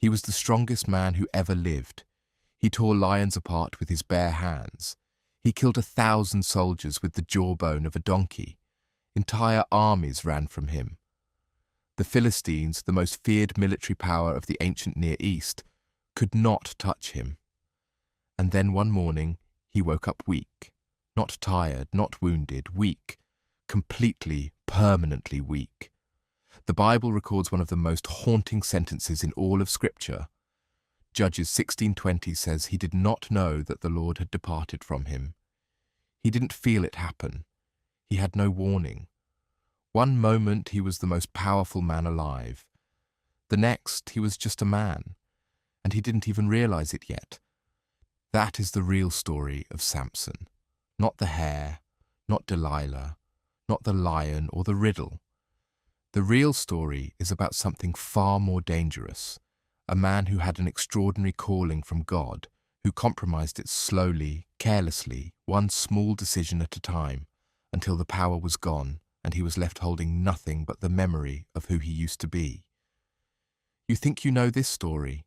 He was the strongest man who ever lived. He tore lions apart with his bare hands. He killed 1,000 soldiers with the jawbone of a donkey. Entire armies ran from him. The Philistines, the most feared military power of the ancient Near East, could not touch him. And then one morning, he woke up weak. Not tired, not wounded, weak. Completely, permanently weak. The Bible records one of the most haunting sentences in all of Scripture. Judges 16:20 says he did not know that the Lord had departed from him. He didn't feel it happen. He had no warning. One moment he was the most powerful man alive. The next he was just a man, and he didn't even realize it yet. That is the real story of Samson. Not the hare, not Delilah, not the lion or the riddle. The real story is about something far more dangerous, a man who had an extraordinary calling from God, who compromised it slowly, carelessly, one small decision at a time, until the power was gone and he was left holding nothing but the memory of who he used to be. You think you know this story,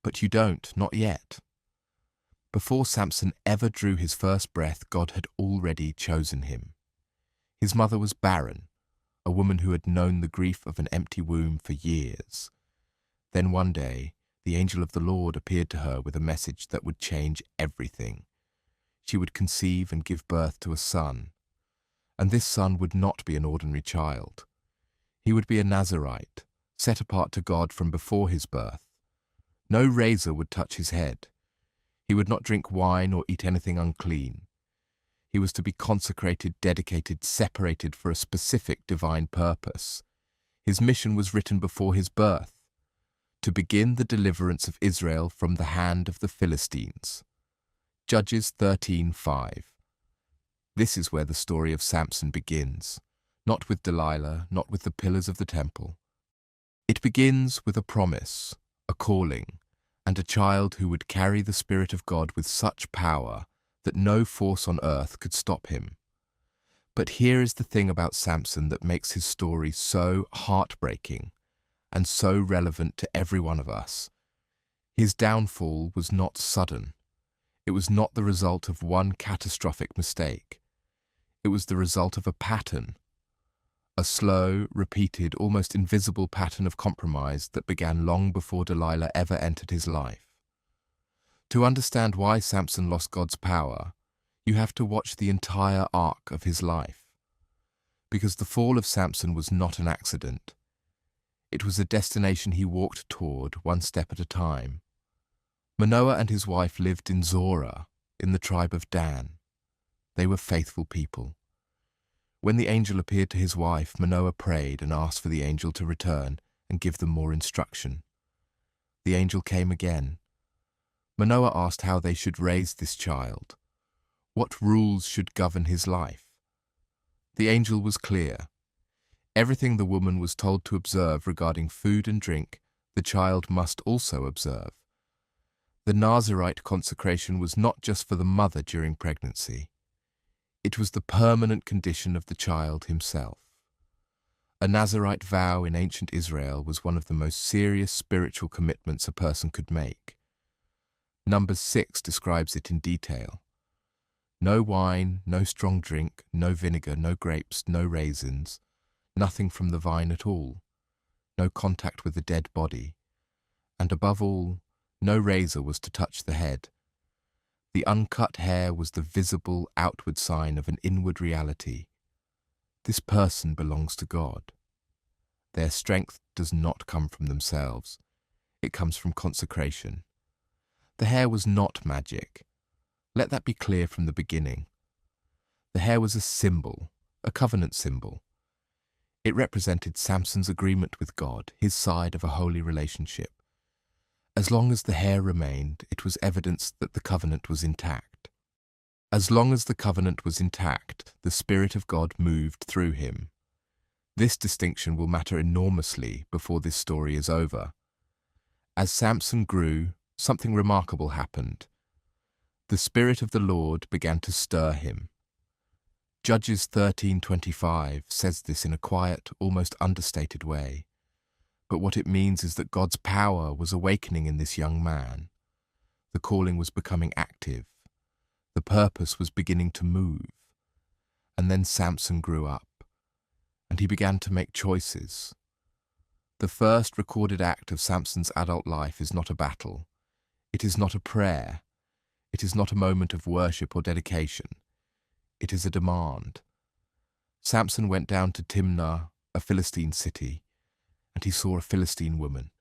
but you don't, not yet. Before Samson ever drew his first breath, God had already chosen him. His mother was barren, a woman who had known the grief of an empty womb for years. Then one day, the angel of the Lord appeared to her with a message that would change everything. She would conceive and give birth to a son, and this son would not be an ordinary child. He would be a Nazirite, set apart to God from before his birth. No razor would touch his head. He would not drink wine or eat anything unclean. He was to be consecrated, dedicated, separated for a specific divine purpose. His mission was written before his birth, to begin the deliverance of Israel from the hand of the Philistines. Judges 13:5. This is where the story of Samson begins, not with Delilah, not with the pillars of the temple. It begins with a promise, a calling, and a child who would carry the Spirit of God with such power that no force on earth could stop him. But here is the thing about Samson that makes his story so heartbreaking and so relevant to every one of us. His downfall was not sudden. It was not the result of one catastrophic mistake. It was the result of a pattern, a slow, repeated, almost invisible pattern of compromise that began long before Delilah ever entered his life. To understand why Samson lost God's power, you have to watch the entire arc of his life. Because the fall of Samson was not an accident. It was a destination he walked toward one step at a time. Manoah and his wife lived in Zorah, in the tribe of Dan. They were faithful people. When the angel appeared to his wife, Manoah prayed and asked for the angel to return and give them more instruction. The angel came again. Manoah asked how they should raise this child. What rules should govern his life? The angel was clear. Everything the woman was told to observe regarding food and drink, the child must also observe. The Nazirite consecration was not just for the mother during pregnancy. It was the permanent condition of the child himself. A Nazirite vow in ancient Israel was one of the most serious spiritual commitments a person could make. Numbers 6 describes it in detail. No wine, no strong drink, no vinegar, no grapes, no raisins, nothing from the vine at all, no contact with the dead body, and above all, no razor was to touch the head. The uncut hair was the visible outward sign of an inward reality. This person belongs to God. Their strength does not come from themselves. It comes from consecration. The hair was not magic. Let that be clear from the beginning. The hair was a symbol, a covenant symbol. It represented Samson's agreement with God, his side of a holy relationship. As long as the hair remained, it was evidence that the covenant was intact. As long as the covenant was intact, the Spirit of God moved through him. This distinction will matter enormously before this story is over. As Samson grew, something remarkable happened. The Spirit of the Lord began to stir him. Judges 13:25 says this in a quiet, almost understated way. But what it means is that God's power was awakening in this young man. The calling was becoming active. The purpose was beginning to move. And then Samson grew up, and he began to make choices. The first recorded act of Samson's adult life is not a battle. It is not a prayer. It is not a moment of worship or dedication. It is a demand. Samson went down to Timnah, a Philistine city, and he saw a Philistine woman.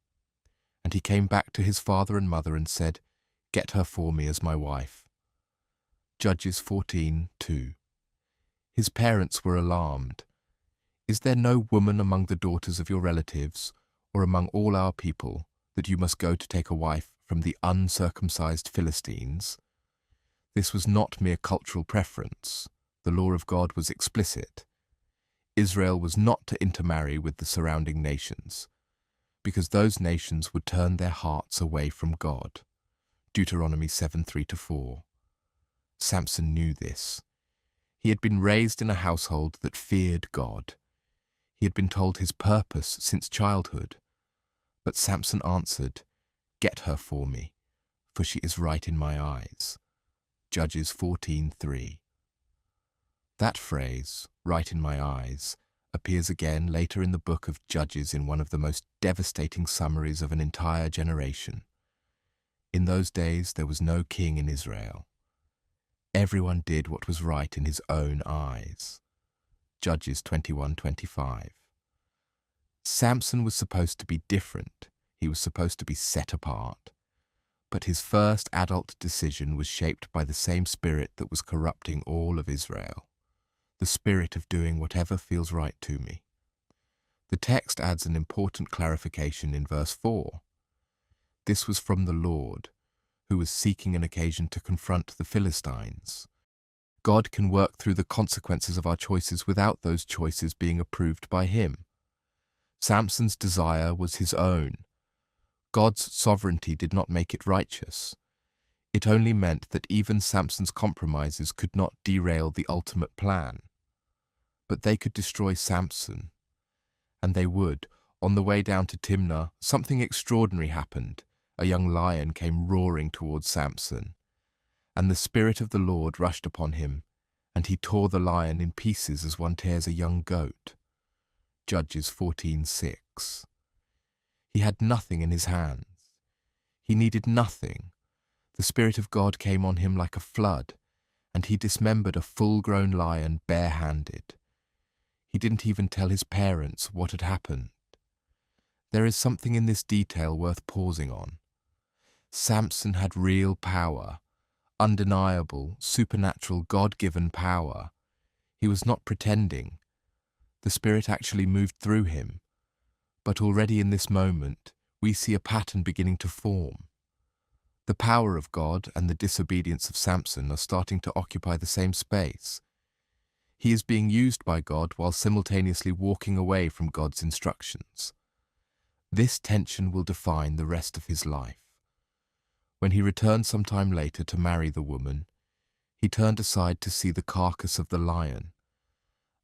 And he came back to his father and mother and said, "Get her for me as my wife." Judges 14:2. His parents were alarmed. "Is there no woman among the daughters of your relatives, or among all our people, that you must go to take a wife from the uncircumcised Philistines?" This was not mere cultural preference. The law of God was explicit. Israel was not to intermarry with the surrounding nations, because those nations would turn their hearts away from God. Deuteronomy 7:3-4. Samson knew this. He had been raised in a household that feared God. He had been told his purpose since childhood. But Samson answered, "Get her for me, for she is right in my eyes." Judges 14:3. That phrase, "right in my eyes," appears again later in the book of Judges in one of the most devastating summaries of an entire generation. In those days there was no king in Israel. Everyone did what was right in his own eyes. Judges 21:25. Samson was supposed to be different. He was supposed to be set apart. But his first adult decision was shaped by the same spirit that was corrupting all of Israel, the spirit of doing whatever feels right to me. The text adds an important clarification in verse 4. This was from the Lord, who was seeking an occasion to confront the Philistines. God can work through the consequences of our choices without those choices being approved by him. Samson's desire was his own. God's sovereignty did not make it righteous. It only meant that even Samson's compromises could not derail the ultimate plan. But they could destroy Samson. And they would. On the way down to Timnah, something extraordinary happened. A young lion came roaring towards Samson. And the Spirit of the Lord rushed upon him, and he tore the lion in pieces as one tears a young goat. Judges 14:6. He had nothing in his hands. He needed nothing. The Spirit of God came on him like a flood, and he dismembered a full-grown lion bare-handed. He didn't even tell his parents what had happened. There is something in this detail worth pausing on. Samson had real power, undeniable, supernatural, God-given power. He was not pretending. The Spirit actually moved through him. But already in this moment, we see a pattern beginning to form. The power of God and the disobedience of Samson are starting to occupy the same space. He is being used by God while simultaneously walking away from God's instructions. This tension will define the rest of his life. When he returned some time later to marry the woman, he turned aside to see the carcass of the lion,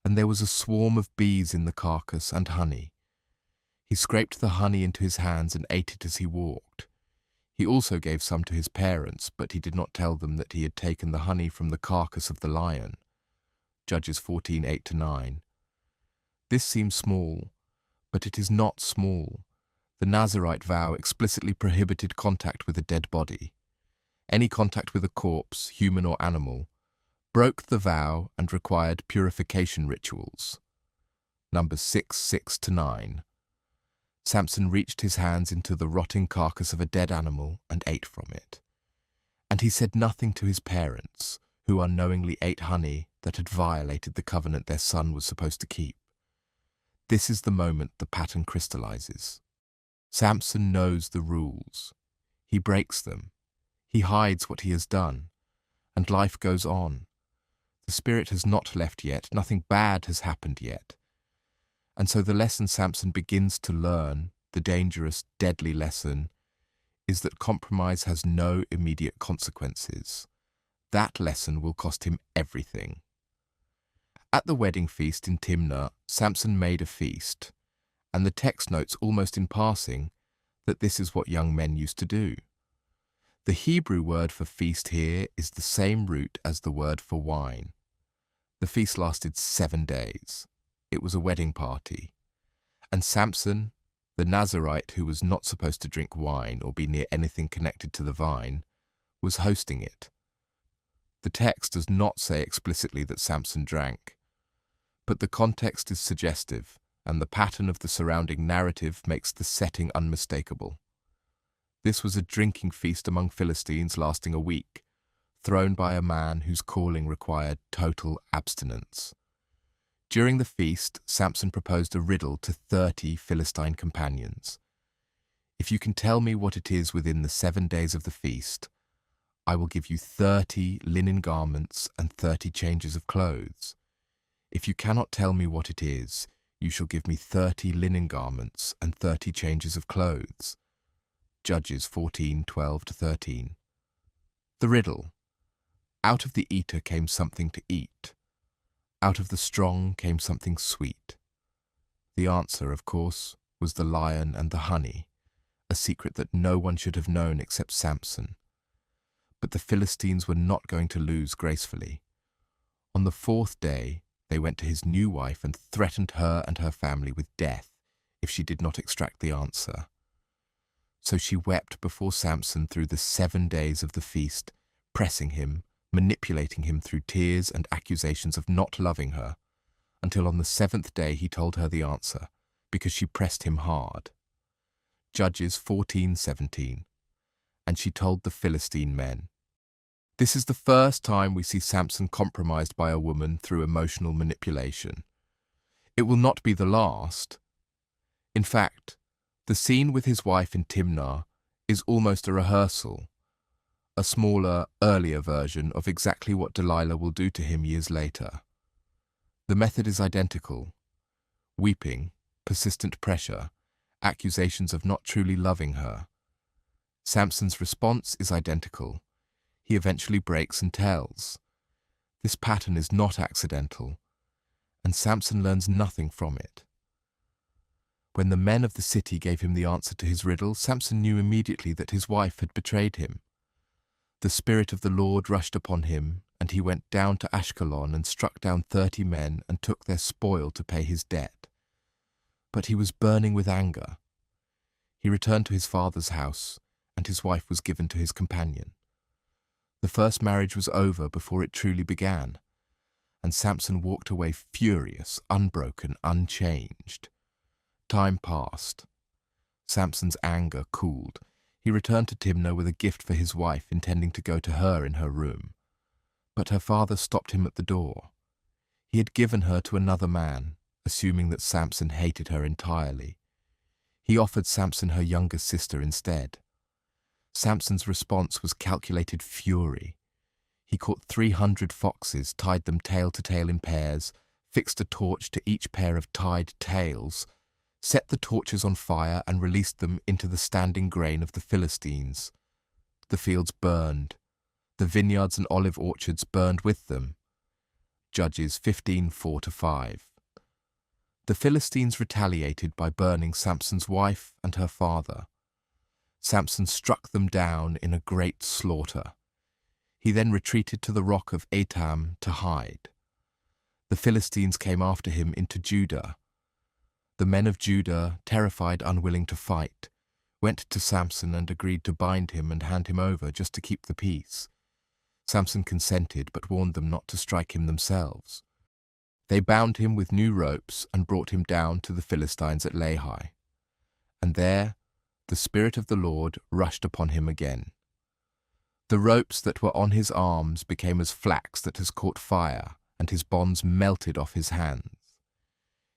and there was a swarm of bees in the carcass and honey. He scraped the honey into his hands and ate it as he walked. He also gave some to his parents, but he did not tell them that he had taken the honey from the carcass of the lion. Judges 14:8-9. This seems small, but it is not small. The Nazirite vow explicitly prohibited contact with a dead body. Any contact with a corpse, human or animal, broke the vow and required purification rituals. Numbers 6:6-9. Samson reached his hands into the rotting carcass of a dead animal and ate from it. And he said nothing to his parents, who unknowingly ate honey that had violated the covenant their son was supposed to keep. This is the moment the pattern crystallizes. Samson knows the rules. He breaks them. He hides what he has done. And life goes on. The Spirit has not left yet. Nothing bad has happened yet. And so the lesson Samson begins to learn, the dangerous, deadly lesson, is that compromise has no immediate consequences. That lesson will cost him everything. At the wedding feast in Timnah, Samson made a feast, and the text notes almost in passing that this is what young men used to do. The Hebrew word for feast here is the same root as the word for wine. The feast lasted 7 days. It was a wedding party. And Samson, the Nazirite who was not supposed to drink wine or be near anything connected to the vine, was hosting it. The text does not say explicitly that Samson drank, but the context is suggestive, and the pattern of the surrounding narrative makes the setting unmistakable. This was a drinking feast among Philistines lasting a week, thrown by a man whose calling required total abstinence. During the feast, Samson proposed a riddle to 30 Philistine companions. If you can tell me what it is within the 7 days of the feast, I will give you 30 linen garments and 30 changes of clothes. If you cannot tell me what it is, you shall give me 30 linen garments and 30 changes of clothes. Judges 14:12-13. The riddle. Out of the eater came something to eat. Out of the strong came something sweet. The answer, of course, was the lion and the honey, a secret that no one should have known except Samson. But the Philistines were not going to lose gracefully. On the 4th day, they went to his new wife and threatened her and her family with death if she did not extract the answer. So she wept before Samson through the 7 days of the feast, pressing him, manipulating him through tears and accusations of not loving her, until on the 7th day he told her the answer, because she pressed him hard. Judges 14:17. And she told the Philistine men. This is the first time we see Samson compromised by a woman through emotional manipulation. It will not be the last. In fact, the scene with his wife in Timnah is almost a rehearsal, a smaller, earlier version of exactly what Delilah will do to him years later. The method is identical. Weeping, persistent pressure, accusations of not truly loving her. Samson's response is identical. He eventually breaks and tells. This pattern is not accidental, and Samson learns nothing from it. When the men of the city gave him the answer to his riddle, Samson knew immediately that his wife had betrayed him. The Spirit of the Lord rushed upon him, and he went down to Ashkelon and struck down 30 men and took their spoil to pay his debt. But he was burning with anger. He returned to his father's house, and his wife was given to his companion. The first marriage was over before it truly began, and Samson walked away furious, unbroken, unchanged. Time passed. Samson's anger cooled. He returned to Timnah with a gift for his wife, intending to go to her in her room. But her father stopped him at the door. He had given her to another man, assuming that Samson hated her entirely. He offered Samson her younger sister instead. Samson's response was calculated fury. He caught 300 foxes, tied them tail to tail in pairs, fixed a torch to each pair of tied tails, set the torches on fire and released them into the standing grain of the Philistines. The fields burned. The vineyards and olive orchards burned with them. Judges 15:4-5. The Philistines retaliated by burning Samson's wife and her father. Samson struck them down in a great slaughter. He then retreated to the rock of Etam to hide. The Philistines came after him into Judah. The men of Judah, terrified, unwilling to fight, went to Samson and agreed to bind him and hand him over just to keep the peace. Samson consented, but warned them not to strike him themselves. They bound him with new ropes and brought him down to the Philistines at Lehi. And there the Spirit of the Lord rushed upon him again. The ropes that were on his arms became as flax that has caught fire, and his bonds melted off his hands.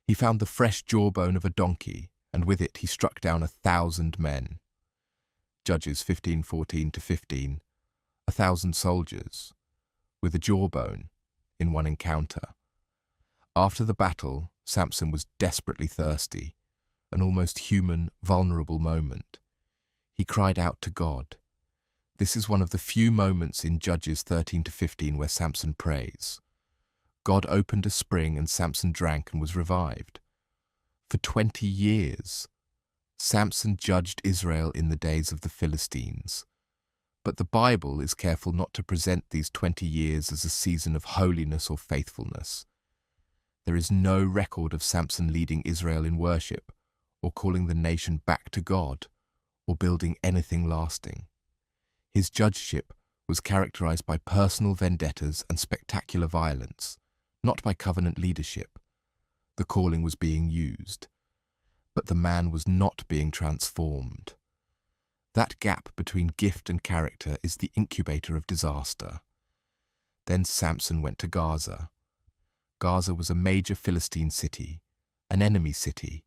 He found the fresh jawbone of a donkey, and with it he struck down 1,000 men. Judges 15:14-15. 1,000 soldiers, with a jawbone, in one encounter. After the battle, Samson was desperately thirsty, an almost human, vulnerable moment. He cried out to God. This is one of the few moments in Judges 13-15 where Samson prays. God opened a spring and Samson drank and was revived. For 20 years, Samson judged Israel in the days of the Philistines. But the Bible is careful not to present these 20 years as a season of holiness or faithfulness. There is no record of Samson leading Israel in worship, or calling the nation back to God, or building anything lasting. His judgeship was characterized by personal vendettas and spectacular violence, not by covenant leadership. The calling was being used, but the man was not being transformed. That gap between gift and character is the incubator of disaster. Then Samson went to Gaza. Gaza was a major Philistine city, an enemy city,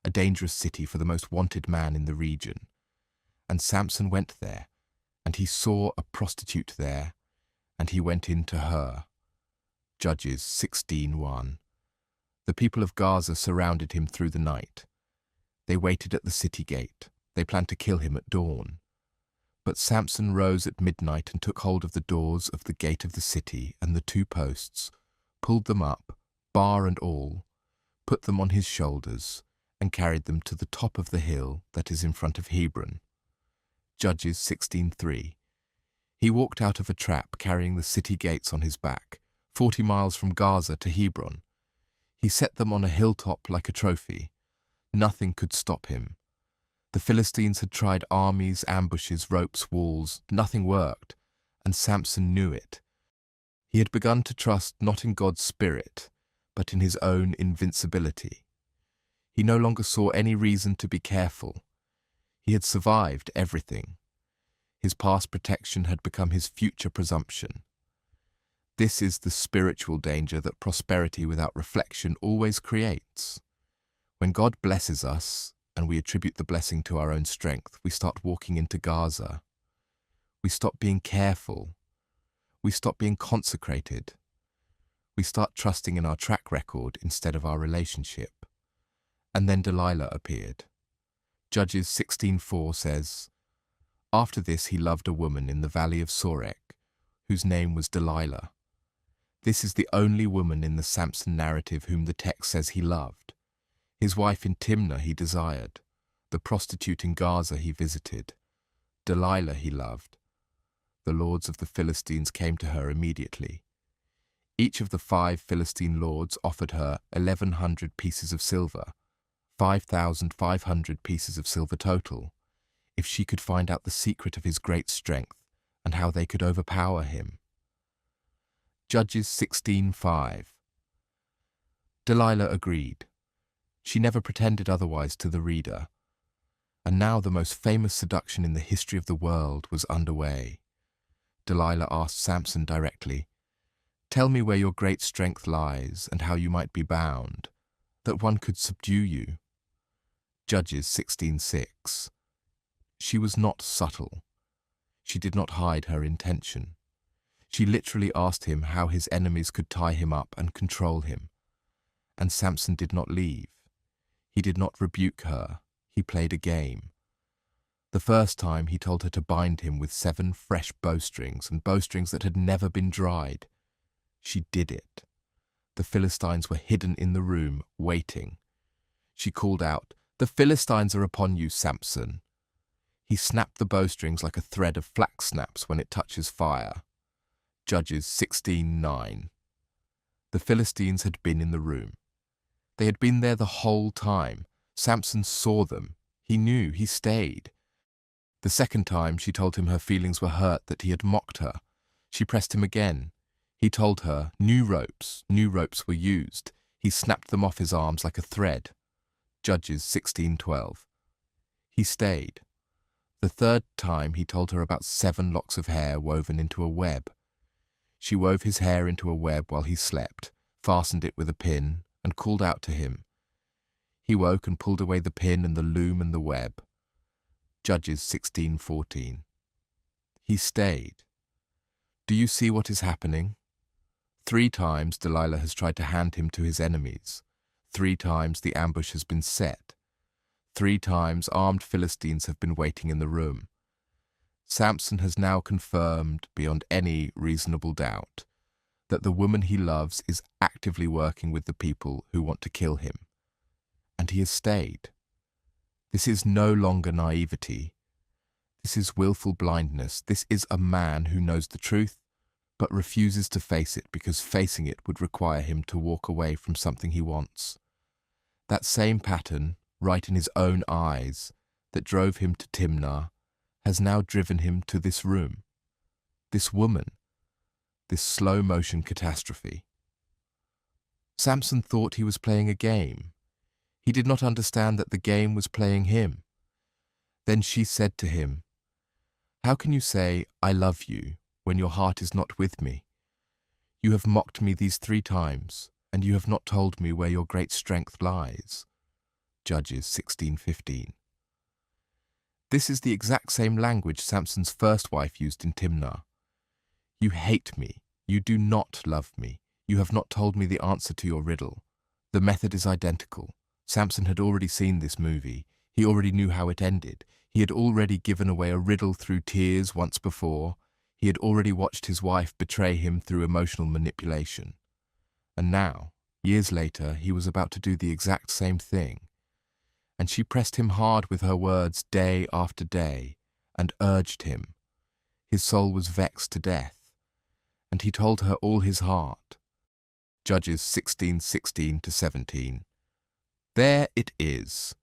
a dangerous city for the most wanted man in the region. And Samson went there, and he saw a prostitute there, and he went in to her. Judges 16:1. The people of Gaza surrounded him through the night. They waited at the city gate. They planned to kill him at dawn. But Samson rose at midnight and took hold of the doors of the gate of the city and the 2 posts, pulled them up, bar and all, put them on his shoulders, and carried them to the top of the hill that is in front of Hebron. Judges 16:3. He walked out of a trap carrying the city gates on his back, 40 miles from Gaza to Hebron. He set them on a hilltop like a trophy. Nothing could stop him. The Philistines had tried armies, ambushes, ropes, walls. Nothing worked, and Samson knew it. He had begun to trust not in God's spirit, but in his own invincibility. He no longer saw any reason to be careful. He had survived everything. His past protection had become his future presumption. This is the spiritual danger that prosperity without reflection always creates. When God blesses us, and we attribute the blessing to our own strength, we start walking into Gaza. We stop being careful. We stop being consecrated. We start trusting in our track record instead of our relationship. And then Delilah appeared. Judges 16:4 says, "After this he loved a woman in the valley of Sorek, whose name was Delilah." This is the only woman in the Samson narrative whom the text says he loved. His wife in Timnah he desired. The prostitute in Gaza he visited. Delilah he loved. The lords of the Philistines came to her immediately. Each of the 5 Philistine lords offered her 1,100 pieces of silver, 5,500 pieces of silver total, if she could find out the secret of his great strength and how they could overpower him. Judges 16:5. Delilah agreed. She never pretended otherwise to the reader. And now the most famous seduction in the history of the world was underway. Delilah asked Samson directly, "Tell me where your great strength lies and how you might be bound, that one could subdue you." Judges 16:6. She was not subtle. She did not hide her intention. She literally asked him how his enemies could tie him up and control him. And Samson did not leave. He did not rebuke her. He played a game. The first time he told her to bind him with 7 fresh bowstrings and bowstrings that had never been dried. She did it. The Philistines were hidden in the room, waiting. She called out, "The Philistines are upon you, Samson." He snapped the bowstrings like a thread of flax snaps when it touches fire. Judges 16:9. The Philistines had been in the room. They had been there the whole time. Samson saw them. He knew. He stayed. The second time she told him her feelings were hurt, that he had mocked her. She pressed him again. He told her new ropes were used. He snapped them off his arms like a thread. Judges 16:12. He stayed. The third time he told her about 7 locks of hair woven into a web. She wove his hair into a web while he slept, fastened it with a pin, and called out to him. He woke and pulled away the pin and the loom and the web. Judges 16:14. He stayed. Do you see what is happening? 3 times Delilah has tried to hand him to his enemies. 3 times the ambush has been set. 3 times armed Philistines have been waiting in the room. Samson has now confirmed, beyond any reasonable doubt, that the woman he loves is actively working with the people who want to kill him. and he has stayed. This is no longer naivety. This is willful blindness. This is a man who knows the truth, but refuses to face it because facing it would require him to walk away from something he wants. That same pattern, right in his own eyes, that drove him to Timnah, has now driven him to this room, this woman, this slow-motion catastrophe. Samson thought he was playing a game. He did not understand that the game was playing him. Then she said to him, "How can you say, 'I love you,' when your heart is not with me? You have mocked me these 3 times, and you have not told me where your great strength lies." Judges 16:15. This is the exact same language Samson's first wife used in Timnah. "You hate me. You do not love me. You have not told me the answer to your riddle." The method is identical. Samson had already seen this movie. He already knew how it ended. He had already given away a riddle through tears once before. He had already watched his wife betray him through emotional manipulation. And now, years later, he was about to do the exact same thing. And she pressed him hard with her words day after day and urged him. His soul was vexed to death, and he told her all his heart. Judges 16:16-17. There it is.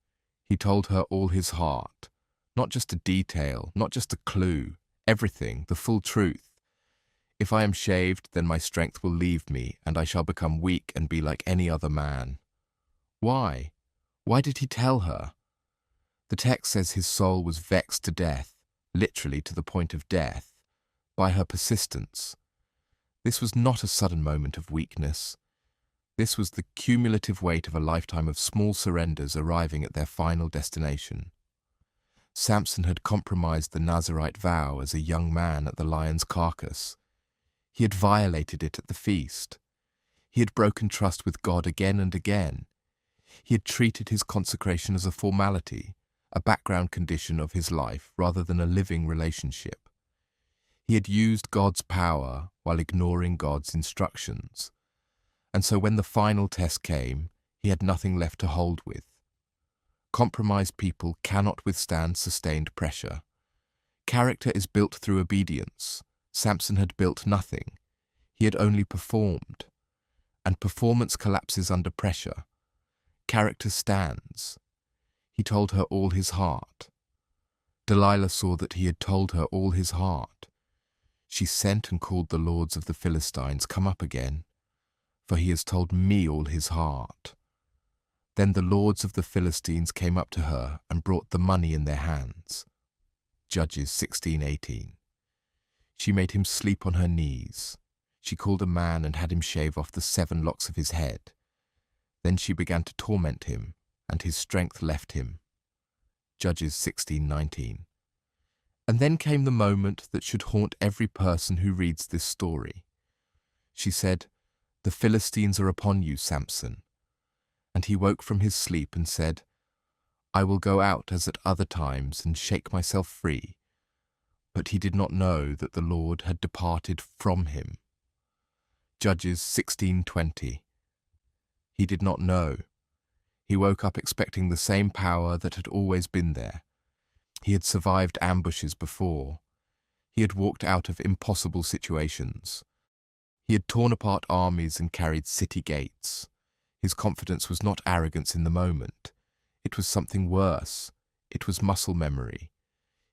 He told her all his heart, not just a detail, not just a clue, everything, the full truth. "If I am shaved, then my strength will leave me, and I shall become weak and be like any other man." Why? Why did he tell her? The text says his soul was vexed to death, literally to the point of death, by her persistence. This was not a sudden moment of weakness. This was the cumulative weight of a lifetime of small surrenders arriving at their final destination. Samson had compromised the Nazirite vow as a young man at the lion's carcass. He had violated it at the feast. He had broken trust with God again and again. He had treated his consecration as a formality, a background condition of his life rather than a living relationship. He had used God's power while ignoring God's instructions. And so when the final test came, he had nothing left to hold with. Compromised people cannot withstand sustained pressure. Character is built through obedience. Samson had built nothing. He had only performed. And performance collapses under pressure. Character stands. He told her all his heart. Delilah saw that he had told her all his heart. She sent and called the lords of the Philistines, "Come up again, for he has told me all his heart." Then the lords of the Philistines came up to her and brought the money in their hands. Judges 16:18. She made him sleep on her knees. She called a man and had him shave off the 7 locks of his head. Then she began to torment him, and his strength left him. Judges 16:19. And then came the moment that should haunt every person who reads this story. She said, "The Philistines are upon you, Samson." And he woke from his sleep and said, "I will go out as at other times and shake myself free." But he did not know that the Lord had departed from him. Judges 16:20. He did not know. He woke up expecting the same power that had always been there. He had survived ambushes before. He had walked out of impossible situations. He had torn apart armies and carried city gates. His confidence was not arrogance in the moment. It was something worse. It was muscle memory.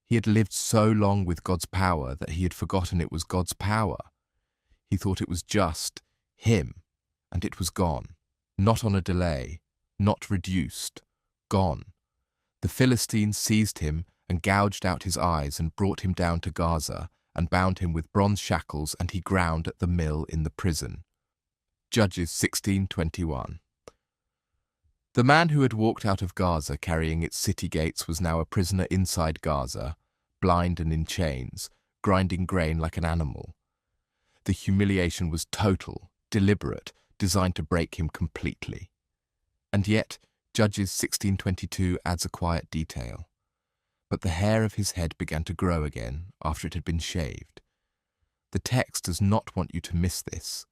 He had lived so long with God's power that he had forgotten it was God's power. He thought it was just him, and it was gone. Not on a delay, not reduced, gone. The Philistines seized him and gouged out his eyes and brought him down to Gaza and bound him with bronze shackles, and he ground at the mill in the prison. Judges 16:21. The man who had walked out of Gaza carrying its city gates was now a prisoner inside Gaza, blind and in chains, grinding grain like an animal. The humiliation was total, deliberate, designed to break him completely. And yet, Judges 16:22 adds a quiet detail. But the hair of his head began to grow again after it had been shaved. The text does not want you to miss this.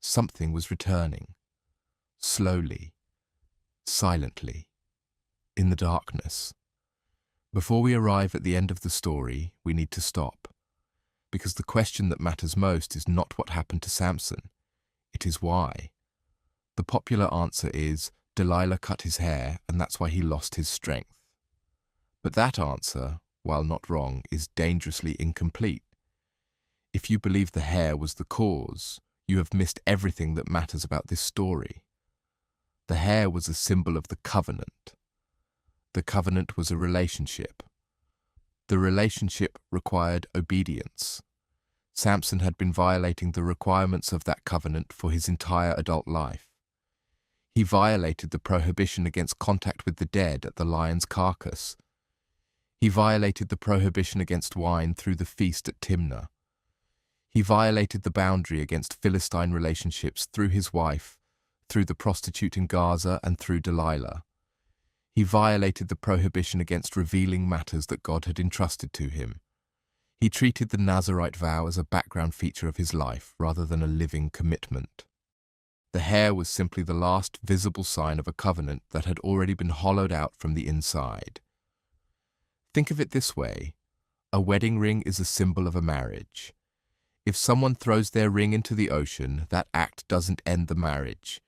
Something was returning. Slowly. silently, in the darkness. Before we arrive at the end of the story, we need to stop, because the question that matters most is not what happened to Samson, it is why. The popular answer is Delilah cut his hair and that's why he lost his strength. But that answer, while not wrong, is dangerously incomplete. If you believe the hair was the cause, you have missed everything that matters about this story. The hair was a symbol of the covenant. The covenant was a relationship. The relationship required obedience. Samson had been violating the requirements of that covenant for his entire adult life. He violated the prohibition against contact with the dead at the lion's carcass. He violated the prohibition against wine through the feast at Timnah. He violated the boundary against Philistine relationships through his wife, through the prostitute in Gaza, and through Delilah. He violated the prohibition against revealing matters that God had entrusted to him. He treated the Nazirite vow as a background feature of his life rather than a living commitment. The hair was simply the last visible sign of a covenant that had already been hollowed out from the inside. Think of it this way: a wedding ring is a symbol of a marriage. If someone throws their ring into the ocean, that act doesn't end the marriage,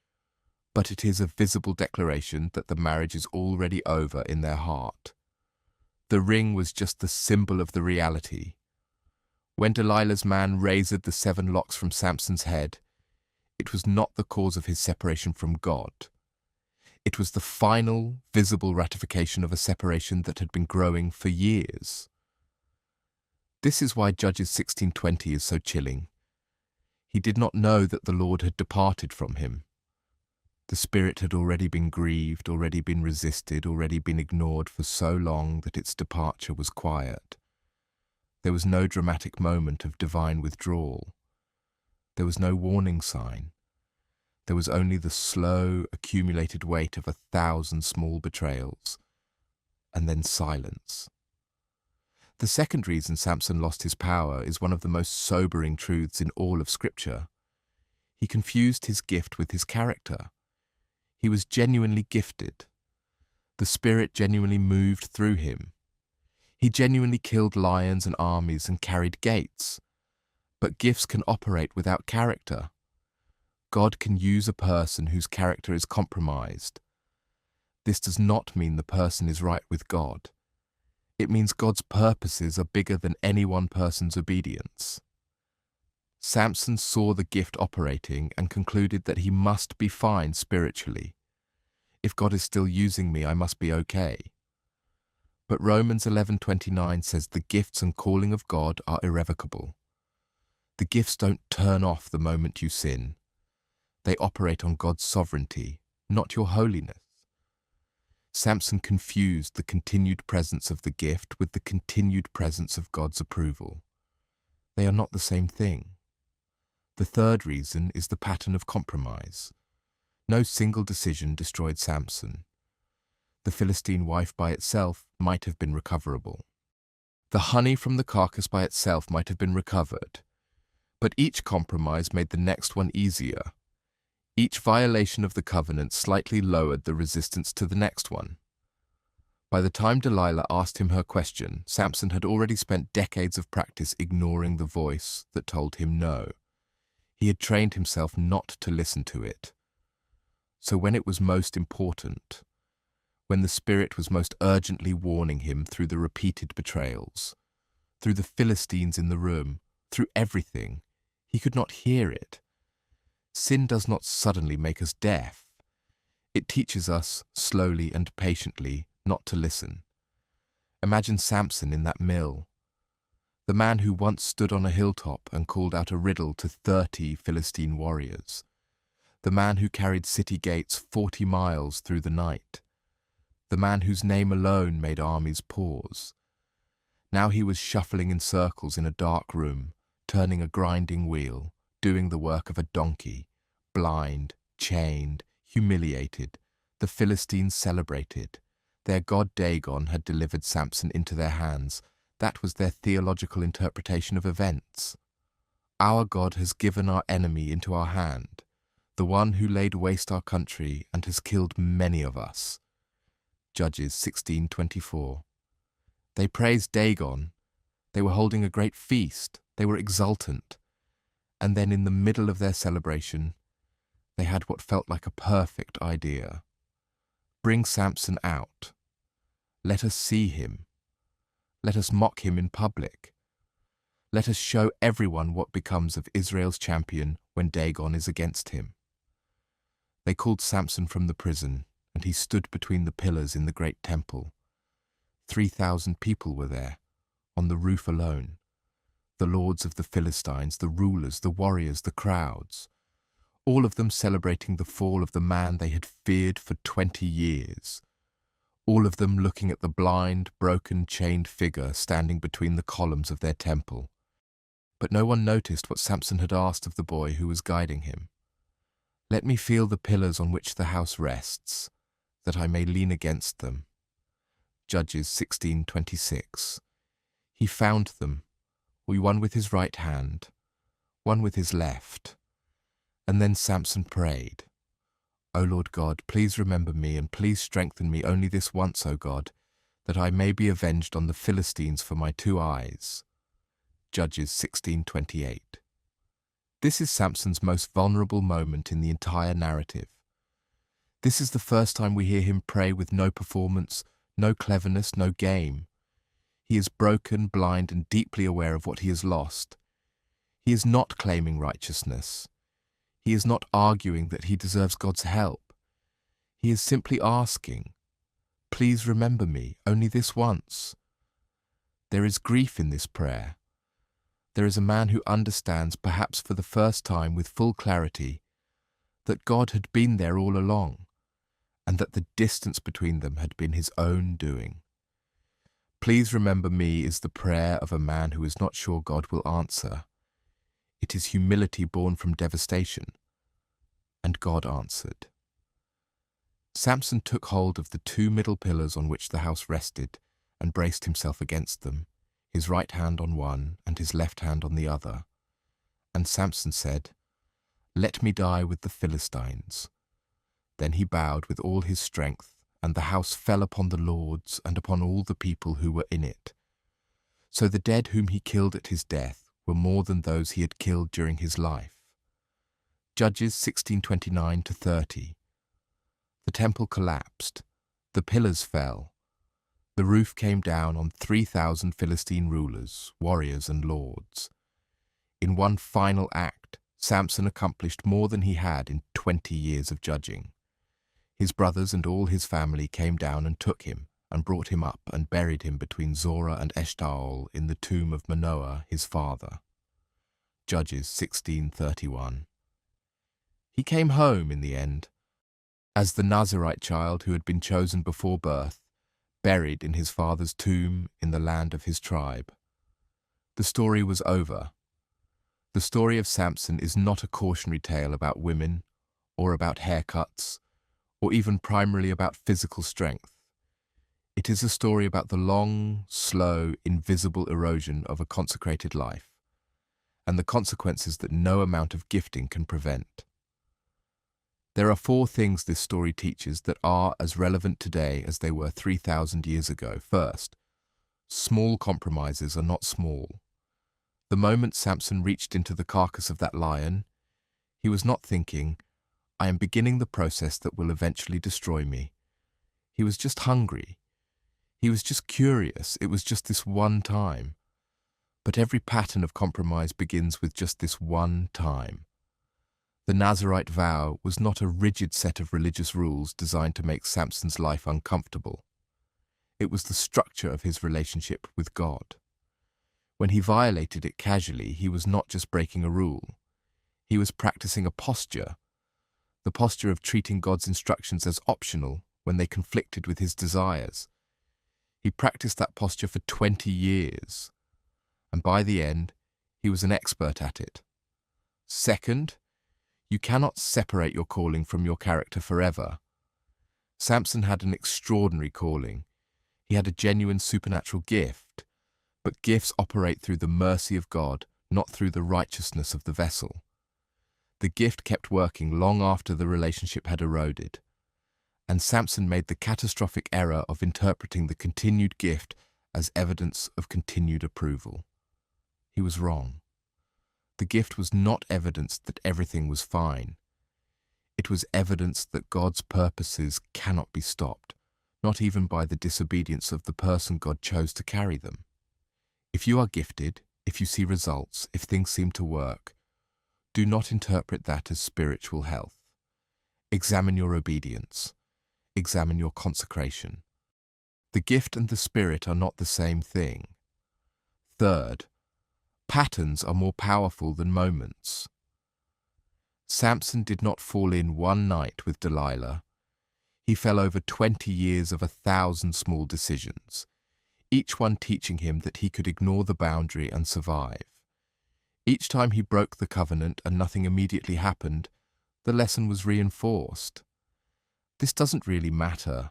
but it is a visible declaration that the marriage is already over in their heart. The ring was just the symbol of the reality. When Delilah's man razored the 7 locks from Samson's head, it was not the cause of his separation from God. It was the final, visible ratification of a separation that had been growing for years. This is why Judges 16:20 is so chilling. He did not know that the Lord had departed from him. The Spirit had already been grieved, already been resisted, already been ignored for so long that its departure was quiet. There was no dramatic moment of divine withdrawal. There was no warning sign. There was only the slow, accumulated weight of 1,000 small betrayals, and then silence. The second reason Samson lost his power is one of the most sobering truths in all of Scripture. He confused his gift with his character. He was genuinely gifted. The Spirit genuinely moved through him. He genuinely killed lions and armies and carried gates. But gifts can operate without character. God can use a person whose character is compromised. This does not mean the person is right with God. It means God's purposes are bigger than any one person's obedience. Samson saw the gift operating and concluded that he must be fine spiritually. If God is still using me, I must be okay. But Romans 11:29 says the gifts and calling of God are irrevocable. The gifts don't turn off the moment you sin. They operate on God's sovereignty, not your holiness. Samson confused the continued presence of the gift with the continued presence of God's approval. They are not the same thing. The third reason is the pattern of compromise. No single decision destroyed Samson. The Philistine wife by itself might have been recoverable. The honey from the carcass by itself might have been recovered. But each compromise made the next one easier. Each violation of the covenant slightly lowered the resistance to the next one. By the time Delilah asked him her question, Samson had already spent decades of practice ignoring the voice that told him no. He had trained himself not to listen to it. So when it was most important, when the Spirit was most urgently warning him through the repeated betrayals, through the Philistines in the room, through everything, he could not hear it. Sin does not suddenly make us deaf. It teaches us, slowly and patiently, not to listen. Imagine Samson in that mill. The man who once stood on a hilltop and called out a riddle to 30 Philistine warriors. The man who carried city gates 40 miles through the night. The man whose name alone made armies pause. Now he was shuffling in circles in a dark room, turning a grinding wheel, doing the work of a donkey, blind, chained, humiliated. The Philistines celebrated. Their god Dagon had delivered Samson into their hands. That was their theological interpretation of events. Our God has given our enemy into our hand. the one who laid waste our country and has killed many of us. Judges 16:24. They praised Dagon. They were holding a great feast. They were exultant. And then in the middle of their celebration, they had what felt like a perfect idea. Bring Samson out. Let us see him. Let us mock him in public. Let us show everyone what becomes of Israel's champion when Dagon is against him. They called Samson from the prison, and he stood between the pillars in the great temple. 3,000 people were there, on the roof alone. The lords of the Philistines, the rulers, the warriors, the crowds, all of them celebrating the fall of the man they had feared for 20 years. All of them looking at the blind, broken, chained figure standing between the columns of their temple. But no one noticed what Samson had asked of the boy who was guiding him. Let me feel the pillars on which the house rests, that I may lean against them. Judges 16:26. He found them, one with his right hand, one with his left. And then Samson prayed, O Lord God, please remember me and please strengthen me only this once, O God, that I may be avenged on the Philistines for my 2 eyes. Judges 16:28. This is Samson's most vulnerable moment in the entire narrative. This is the first time we hear him pray with no performance, no cleverness, no game. He is broken, blind, and deeply aware of what he has lost. He is not claiming righteousness. He is not arguing that he deserves God's help. He is simply asking, please remember me, only this once. There is grief in this prayer. There is a man who understands, perhaps for the first time with full clarity, that God had been there all along, and that the distance between them had been his own doing. Please remember me is the prayer of a man who is not sure God will answer. It is humility born from devastation. And God answered. Samson took hold of the 2 middle pillars on which the house rested and braced himself against them, his right hand on one and his left hand on the other. And Samson said, Let me die with the Philistines. Then he bowed with all his strength, and the house fell upon the lords and upon all the people who were in it. So the dead whom he killed at his death were more than those he had killed during his life. Judges 16:29-30. The temple collapsed, the pillars fell, the roof came down on 3,000 Philistine rulers, warriors and lords. In one final act, Samson accomplished more than he had in 20 years of judging. His brothers and all his family came down and took him, and brought him up and buried him between Zorah and Eshtaol in the tomb of Manoah, his father. Judges 16:31. He came home in the end, as the Nazirite child who had been chosen before birth, buried in his father's tomb in the land of his tribe. The story was over. The story of Samson is not a cautionary tale about women, or about haircuts, or even primarily about physical strength. It is a story about the long, slow, invisible erosion of a consecrated life, and the consequences that no amount of gifting can prevent. There are 4 things this story teaches that are as relevant today as they were 3,000 years ago. First, small compromises are not small. The moment Samson reached into the carcass of that lion, he was not thinking, I am beginning the process that will eventually destroy me. He was just hungry. He was just curious. It was just this one time. But every pattern of compromise begins with just this one time. The Nazirite vow was not a rigid set of religious rules designed to make Samson's life uncomfortable. It was the structure of his relationship with God. When he violated it casually, he was not just breaking a rule. He was practicing a posture, the posture of treating God's instructions as optional when they conflicted with his desires. He practiced that posture for 20 years, and by the end, he was an expert at it. Second, you cannot separate your calling from your character forever. Samson had an extraordinary calling. He had a genuine supernatural gift, but gifts operate through the mercy of God, not through the righteousness of the vessel. The gift kept working long after the relationship had eroded, and Samson made the catastrophic error of interpreting the continued gift as evidence of continued approval. He was wrong. The gift was not evidence that everything was fine. It was evidence that God's purposes cannot be stopped, not even by the disobedience of the person God chose to carry them. If you are gifted, if you see results, if things seem to work, do not interpret that as spiritual health. Examine your obedience. Examine your consecration. The gift and the Spirit are not the same thing. Third, patterns are more powerful than moments. Samson did not fall in one night with Delilah. He fell over 20 years of 1,000 small decisions, each one teaching him that he could ignore the boundary and survive. Each time he broke the covenant and nothing immediately happened, the lesson was reinforced. This doesn't really matter.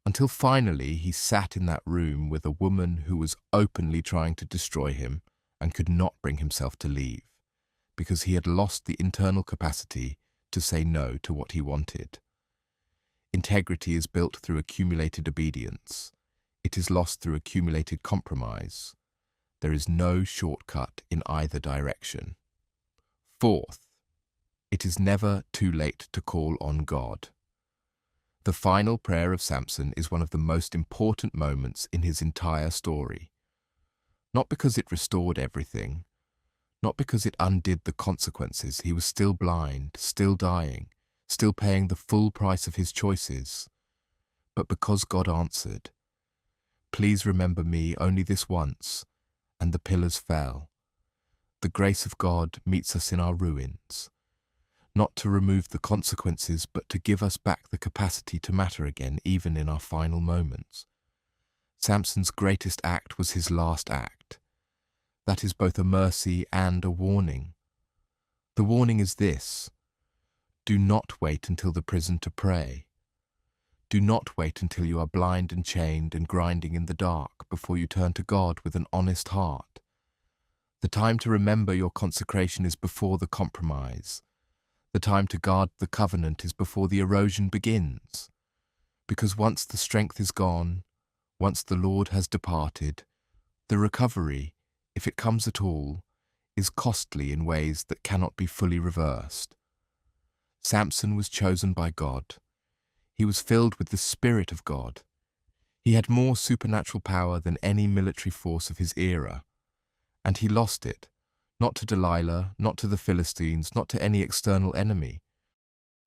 Until finally he sat in that room with a woman who was openly trying to destroy him and could not bring himself to leave, because he had lost the internal capacity to say no to what he wanted. Integrity is built through accumulated obedience. It is lost through accumulated compromise. There is no shortcut in either direction. Fourth, it is never too late to call on God. The final prayer of Samson is one of the most important moments in his entire story. Not because it restored everything, not because it undid the consequences. He was still blind, still dying, still paying the full price of his choices, but because God answered, "Please remember me only this once," and the pillars fell. The grace of God meets us in our ruins, not to remove the consequences, but to give us back the capacity to matter again, even in our final moments. Samson's greatest act was his last act. That is both a mercy and a warning. The warning is this: do not wait until the prison to pray. Do not wait until you are blind and chained and grinding in the dark before you turn to God with an honest heart. The time to remember your consecration is before the compromise. The time to guard the covenant is before the erosion begins. Because once the strength is gone, once the Lord has departed, the recovery, if it comes at all, is costly in ways that cannot be fully reversed. Samson was chosen by God. He was filled with the Spirit of God. He had more supernatural power than any military force of his era, and he lost it, not to Delilah, not to the Philistines, not to any external enemy.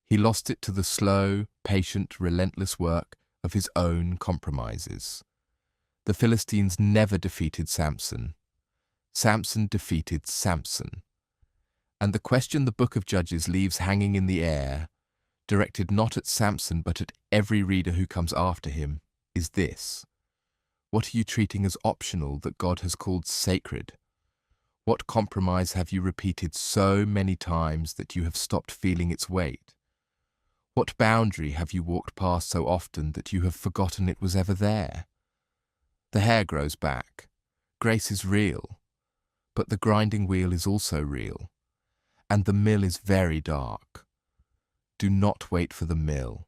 He lost it to the slow, patient, relentless work of his own compromises. The Philistines never defeated Samson. Samson defeated Samson. And the question the book of Judges leaves hanging in the air, directed not at Samson but at every reader who comes after him, is this: what are you treating as optional that God has called sacred? What compromise have you repeated so many times that you have stopped feeling its weight? What boundary have you walked past so often that you have forgotten it was ever there? The hair grows back. Grace is real. But the grinding wheel is also real. And the mill is very dark. Do not wait for the mill.